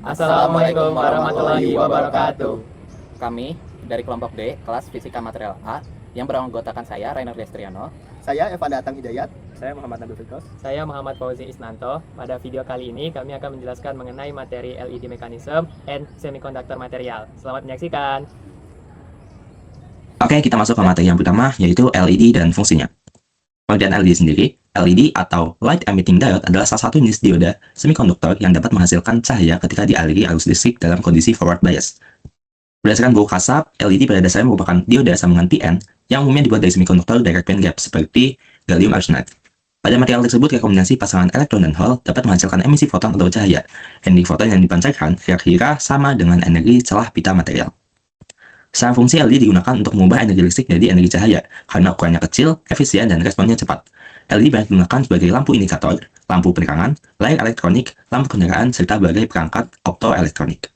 Assalamualaikum warahmatullahi wabarakatuh. Kami dari kelompok D, kelas Fisika Material A, yang beranggotakan saya, Rainer Destriano. Saya Evan Datang Hidayat. Saya Muhammad Nabil Fikros. Saya Muhammad Fauzi Isnanto. Pada video kali ini kami akan menjelaskan mengenai materi LED mechanism and semiconductor material. Selamat menyaksikan. Oke, kita masuk ke materi yang pertama, yaitu LED dan fungsinya. Pengertian LED sendiri, LED atau Light Emitting Diode adalah salah satu jenis dioda semikonduktor yang dapat menghasilkan cahaya ketika dialiri arus listrik dalam kondisi forward bias. Berdasarkan buku Kasab, LED pada dasarnya merupakan dioda sambungan PN yang umumnya dibuat dari semikonduktor direct band gap seperti gallium arsenide. Pada material tersebut, rekombinasi pasangan elektron dan hol dapat menghasilkan emisi foton atau cahaya. Energi foton yang dipancarkan kira-kira sama dengan energi celah pita material. Secara fungsi, LED digunakan untuk mengubah energi listrik jadi energi cahaya karena ukurannya kecil, efisien, dan responnya cepat. LED banyak digunakan sebagai lampu indikator, lampu penerangan, layar elektronik, lampu kendaraan, serta berbagai perangkat optoelektronik.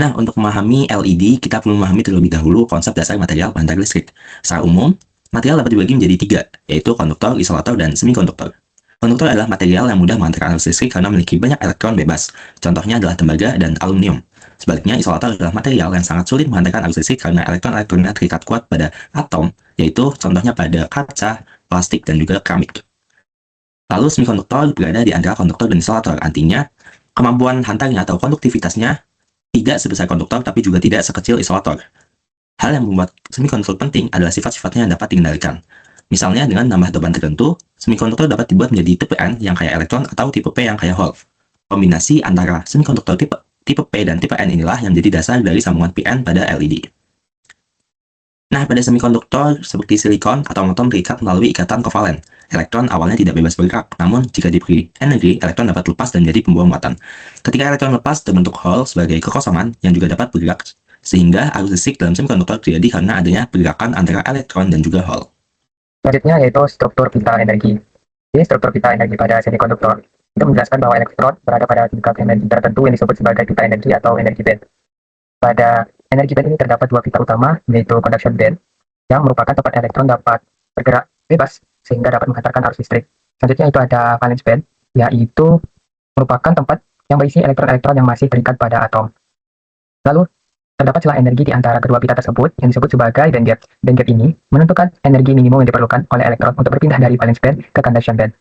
Nah, untuk memahami LED, kita perlu memahami terlebih dahulu konsep dasar material pengantar listrik. Secara umum, material dapat dibagi menjadi tiga, yaitu konduktor, isolator, dan semikonduktor. Konduktor adalah material yang mudah mengantarkan arus listrik karena memiliki banyak elektron bebas. Contohnya adalah tembaga dan aluminium. Sebaliknya, isolator adalah material yang sangat sulit mengantarkan arus listrik karena elektron-elektronnya terikat kuat pada atom, yaitu contohnya pada kaca, plastik, dan juga keramik. Lalu, semikonduktor berada di antara konduktor dan isolator, artinya kemampuan hantarnya atau konduktivitasnya tidak sebesar konduktor, tapi juga tidak sekecil isolator. Hal yang membuat semikonduktor penting adalah sifat-sifatnya yang dapat dikendalikan. Misalnya, dengan nambah doban tertentu, semikonduktor dapat dibuat menjadi tipe N yang kaya elektron atau tipe P yang kaya hol. Kombinasi antara semikonduktor tipe P dan tipe N inilah yang menjadi dasar dari sambungan PN pada LED. Nah, pada semikonduktor seperti silikon atau atom terikat melalui ikatan kovalen. Elektron awalnya tidak bebas bergerak, namun jika diberi energi, elektron dapat lepas dan menjadi pembawa muatan. Ketika elektron lepas, terbentuk hole sebagai kekosongan yang juga dapat bergerak, sehingga arus listrik dalam semikonduktor terjadi karena adanya pergerakan antara elektron dan juga hole. Selanjutnya yaitu struktur pita energi. Jadi struktur pita energi pada semikonduktor itu menjelaskan bahwa elektron berada pada tingkat energi tertentu yang disebut sebagai pita energi atau energi band. Pada energi band ini terdapat dua pita utama, yaitu conduction band, yang merupakan tempat elektron dapat bergerak bebas sehingga dapat menghantarkan arus listrik. Selanjutnya itu ada valence band, yaitu merupakan tempat yang berisi elektron-elektron yang masih terikat pada atom. Lalu, terdapat celah energi di antara kedua pita tersebut yang disebut sebagai band gap. Band gap ini menentukan energi minimum yang diperlukan oleh elektron untuk berpindah dari valence band ke conduction band.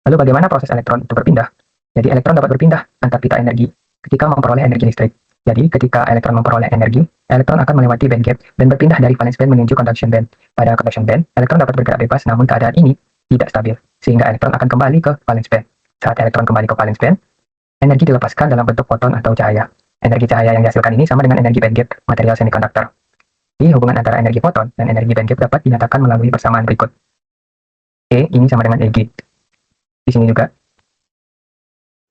Lalu bagaimana proses elektron itu berpindah? Jadi elektron dapat berpindah antar pita energi ketika memperoleh energi listrik. Jadi ketika elektron memperoleh energi, elektron akan melewati band gap dan berpindah dari valence band menuju conduction band. Pada conduction band, elektron dapat bergerak bebas, namun keadaan ini tidak stabil, sehingga elektron akan kembali ke valence band. Saat elektron kembali ke valence band, energi dilepaskan dalam bentuk foton atau cahaya. Energi cahaya yang dihasilkan ini sama dengan energi band gap material semikonduktor. Jadi hubungan antara energi foton dan energi band gap dapat dinyatakan melalui persamaan berikut. E ini sama dengan Eg. Di sini juga.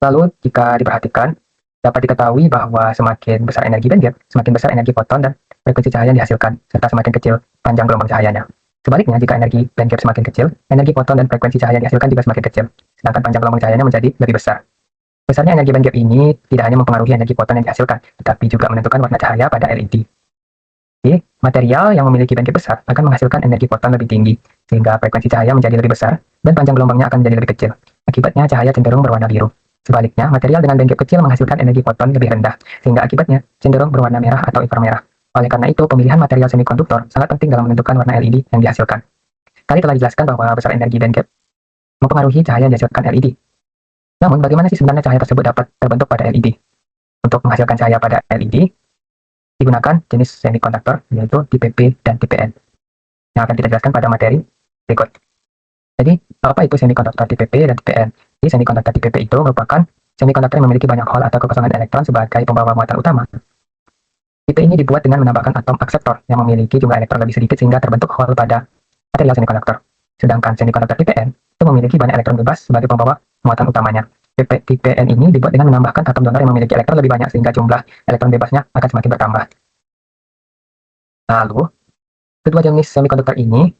Lalu jika diperhatikan, dapat diketahui bahwa semakin besar energi band gap, semakin besar energi foton dan frekuensi cahaya yang dihasilkan, serta semakin kecil panjang gelombang cahayanya. Sebaliknya, jika energi band gap semakin kecil, energi foton dan frekuensi cahaya yang dihasilkan juga semakin kecil, sedangkan panjang gelombang cahayanya menjadi lebih besar. Besarnya energi band gap ini tidak hanya mempengaruhi energi foton yang dihasilkan, tetapi juga menentukan warna cahaya pada LED. Jadi, material yang memiliki band gap besar akan menghasilkan energi foton lebih tinggi, sehingga frekuensi cahaya menjadi lebih besar, dan panjang gelombangnya akan menjadi lebih kecil. Akibatnya, cahaya cenderung berwarna biru. Sebaliknya, material dengan band gap kecil menghasilkan energi foton lebih rendah, sehingga akibatnya cenderung berwarna merah atau inframerah. Oleh karena itu, pemilihan material semikonduktor sangat penting dalam menentukan warna LED yang dihasilkan. Tadi telah dijelaskan bahwa besar energi band gap mempengaruhi cahaya yang dihasilkan LED. Namun, bagaimana sih sebenarnya cahaya tersebut dapat terbentuk pada LED? Untuk menghasilkan cahaya pada LED, digunakan jenis semikonduktor, yaitu tipe P dan tipe N, yang akan kita jelaskan pada materi berikut. Jadi, apa itu semikonduktor tipe P dan tipe N? Jadi, semikonduktor tipe P itu merupakan semikonduktor yang memiliki banyak hole atau kekosongan elektron sebagai pembawa muatan utama. Tipe ini dibuat dengan menambahkan atom akseptor yang memiliki jumlah elektron lebih sedikit sehingga terbentuk hole pada material semikonduktor. Sedangkan semikonduktor tipe N itu memiliki banyak elektron bebas sebagai pembawa muatan utamanya. Tipe N ini dibuat dengan menambahkan atom donor yang memiliki elektron lebih banyak sehingga jumlah elektron bebasnya akan semakin bertambah. Lalu, kedua jenis semikonduktor ini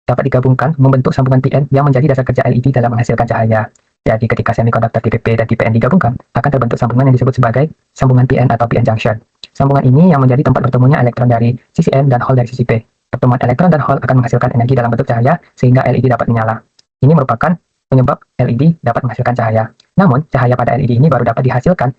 dapat digabungkan membentuk sambungan PN yang menjadi dasar kerja LED dalam menghasilkan cahaya. Jadi ketika semikonduktor tipe P dan tipe N digabungkan, akan terbentuk sambungan yang disebut sebagai sambungan PN atau PN junction. Sambungan ini yang menjadi tempat bertemunya elektron dari sisi N dan hole dari sisi P. Pertemuan elektron dan hole akan menghasilkan energi dalam bentuk cahaya sehingga LED dapat menyala. Ini merupakan penyebab LED dapat menghasilkan cahaya. Namun, cahaya pada LED ini baru dapat dihasilkan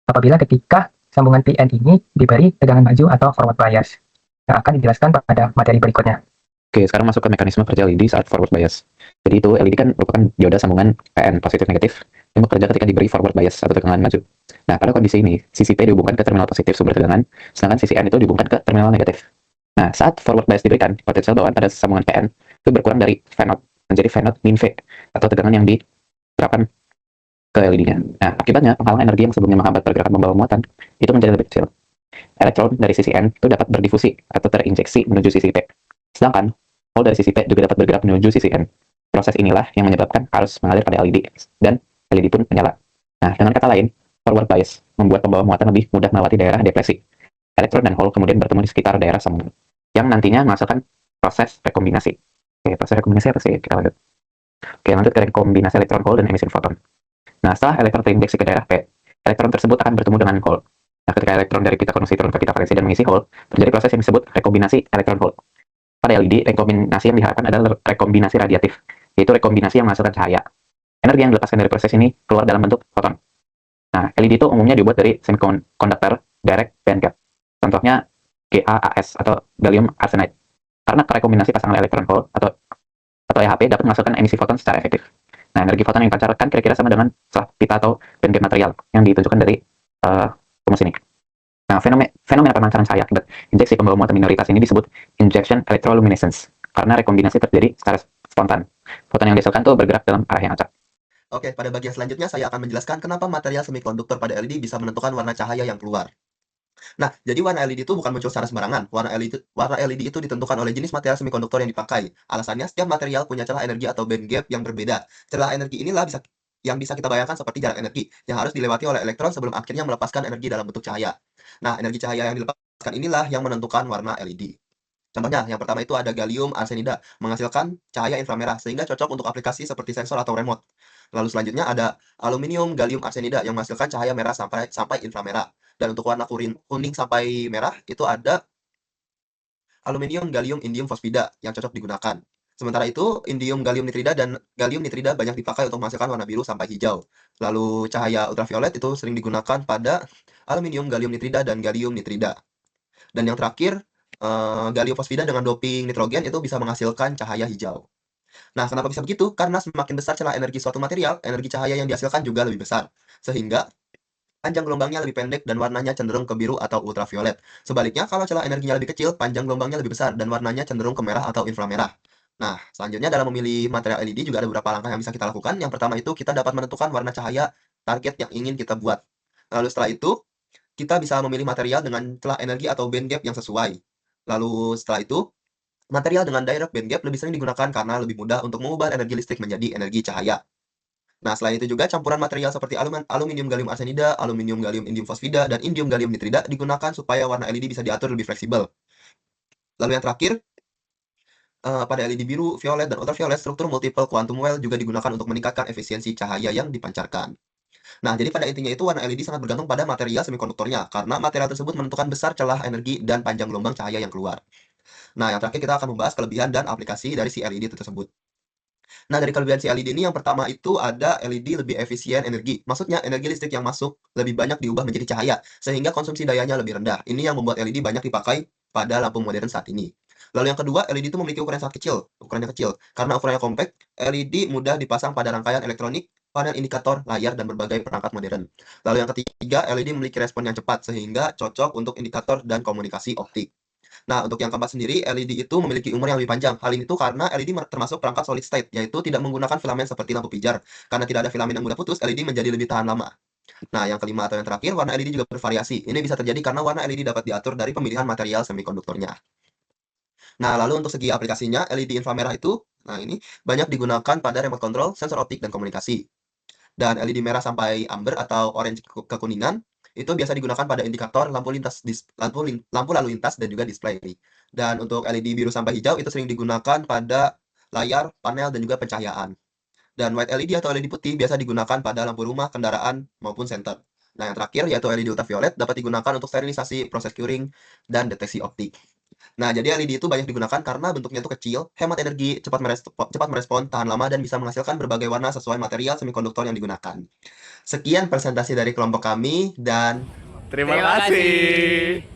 apabila ketika sambungan PN ini diberi tegangan maju atau forward bias, yang akan dijelaskan pada materi berikutnya. Oke, sekarang masuk ke mekanisme kerja LED saat forward bias. Jadi itu LED kan merupakan dioda sambungan PN positif negatif yang bekerja ketika diberi forward bias atau tegangan maju. Nah, pada kondisi ini, sisi P dihubungkan ke terminal positif sumber tegangan, sedangkan sisi N itu dihubungkan ke terminal negatif. Nah, saat forward bias diberikan, potensial bawaan pada sambungan PN itu berkurang dari V0 menjadi V0 min V atau tegangan yang diterapkan ke LED-nya. Nah, akibatnya penghalang energi yang sebelumnya menghambat pergerakan membawa muatan itu menjadi lebih kecil. Elektron dari sisi N itu dapat berdifusi atau terinjeksi menuju sisi P. Sedangkan hole dari sisi P juga dapat bergerak menuju sisi N. Proses inilah yang menyebabkan arus mengalir pada LED dan LED pun menyala. Nah, dengan kata lain, forward bias membuat pembawa muatan lebih mudah melewati daerah depresi. Elektron dan hole kemudian bertemu di sekitar daerah sambungan, yang nantinya menghasilkan proses rekombinasi. Oke, proses rekombinasi apa sih? Kita lanjut. Oke, lanjut ke rekombinasi elektron hole dan emisi foton. Nah, setelah elektron terinjeksi ke daerah P, elektron tersebut akan bertemu dengan hole. Nah, ketika elektron dari pita konusi turun ke pita valensi dan mengisi hole, terjadi proses yang disebut rekombinasi elektron hole. Pada LED, rekombinasi yang diharapkan adalah rekombinasi radiatif, yaitu rekombinasi yang menghasilkan cahaya. Energi yang dilepaskan dari proses ini keluar dalam bentuk foton. Nah, LED itu umumnya dibuat dari semiconductor direct band gap. Contohnya GaAs atau gallium arsenide. Karena rekombinasi pasangan elektron hole atau EHP dapat menghasilkan emisi foton secara efektif. Nah, energi foton yang dipancarkan kira-kira sama dengan selah pita atau band gap material yang ditunjukkan dari rumus ini. Nah, fenomena pemancaran cahaya akibat injeksi pembawa muatan minoritas ini disebut injection electroluminescence karena rekombinasi terjadi secara spontan. Foton yang dihasilkan itu bergerak dalam arah yang acak. Oke, pada bagian selanjutnya saya akan menjelaskan kenapa material semikonduktor pada LED bisa menentukan warna cahaya yang keluar. Nah, jadi warna LED itu bukan muncul secara sembarangan. Warna LED itu ditentukan oleh jenis material semikonduktor yang dipakai. Alasannya, setiap material punya celah energi atau band gap yang berbeda. Celah energi inilah yang bisa kita bayangkan seperti jarak energi yang harus dilewati oleh elektron sebelum akhirnya melepaskan energi dalam bentuk cahaya. Nah, energi cahaya yang dilepaskan inilah yang menentukan warna LED. Contohnya, yang pertama itu ada gallium arsenida, menghasilkan cahaya inframerah, sehingga cocok untuk aplikasi seperti sensor atau remote. Lalu selanjutnya ada aluminium gallium arsenida yang menghasilkan cahaya merah sampai inframerah. Dan untuk warna kuning sampai merah itu ada aluminium gallium indium fosfida yang cocok digunakan. Sementara itu, indium gallium nitrida dan gallium nitrida banyak dipakai untuk menghasilkan warna biru sampai hijau. Lalu cahaya ultraviolet itu sering digunakan pada aluminium gallium nitrida dan gallium nitrida. Dan yang terakhir, gallium fosfida dengan doping nitrogen itu bisa menghasilkan cahaya hijau. Nah, kenapa bisa begitu? Karena semakin besar celah energi suatu material, energi cahaya yang dihasilkan juga lebih besar. Sehingga panjang gelombangnya lebih pendek dan warnanya cenderung ke biru atau ultraviolet. Sebaliknya, kalau celah energinya lebih kecil, panjang gelombangnya lebih besar dan warnanya cenderung ke merah atau inframerah. Nah, selanjutnya dalam memilih material LED juga ada beberapa langkah yang bisa kita lakukan. Yang pertama itu kita dapat menentukan warna cahaya target yang ingin kita buat. Lalu setelah itu, kita bisa memilih material dengan celah energi atau band gap yang sesuai. Lalu setelah itu, material dengan direct band gap lebih sering digunakan karena lebih mudah untuk mengubah energi listrik menjadi energi cahaya. Nah, selain itu juga campuran material seperti aluminium gallium arsenida, aluminium gallium indium fosfida, dan indium gallium nitrida digunakan supaya warna LED bisa diatur lebih fleksibel. Lalu yang terakhir, pada LED biru, violet, dan ultraviolet, struktur multiple quantum well juga digunakan untuk meningkatkan efisiensi cahaya yang dipancarkan. Nah, jadi pada intinya itu warna LED sangat bergantung pada material semikonduktornya, karena material tersebut menentukan besar celah energi dan panjang gelombang cahaya yang keluar. Nah, yang terakhir kita akan membahas kelebihan dan aplikasi dari si LED tersebut. Nah, dari kelebihan si LED ini yang pertama itu ada LED lebih efisien energi. Maksudnya energi listrik yang masuk lebih banyak diubah menjadi cahaya, sehingga konsumsi dayanya lebih rendah. Ini yang membuat LED banyak dipakai pada lampu modern saat ini. Lalu yang kedua, LED itu memiliki ukuran sangat kecil, ukurannya kecil. Karena ukurannya kompak, LED mudah dipasang pada rangkaian elektronik, panel indikator, layar, dan berbagai perangkat modern. Lalu yang ketiga, LED memiliki respon yang cepat, sehingga cocok untuk indikator dan komunikasi optik. Nah, untuk yang keempat sendiri, LED itu memiliki umur yang lebih panjang. Hal ini tuh karena LED termasuk perangkat solid state, yaitu tidak menggunakan filamen seperti lampu pijar. Karena tidak ada filamen yang mudah putus, LED menjadi lebih tahan lama. Nah, yang kelima atau yang terakhir, warna LED juga bervariasi. Ini bisa terjadi karena warna LED dapat diatur dari pemilihan material semikonduktornya. Nah, lalu untuk segi aplikasinya, LED inframerah itu, nah ini, banyak digunakan pada remote control, sensor optik, dan komunikasi. Dan LED merah sampai amber atau orange kekuningan, itu biasa digunakan pada indikator lampu lalu lintas dan juga display. Dan untuk LED biru sampai hijau itu sering digunakan pada layar, panel, dan juga pencahayaan. Dan white LED atau LED putih biasa digunakan pada lampu rumah, kendaraan, maupun senter. Nah, yang terakhir yaitu LED ultraviolet dapat digunakan untuk sterilisasi, proses curing, dan deteksi optik. Nah, jadi LED itu banyak digunakan karena bentuknya itu kecil, hemat energi, cepat merespon, tahan lama, dan bisa menghasilkan berbagai warna sesuai material semikonduktor yang digunakan. Sekian presentasi dari kelompok kami, dan Terima kasih.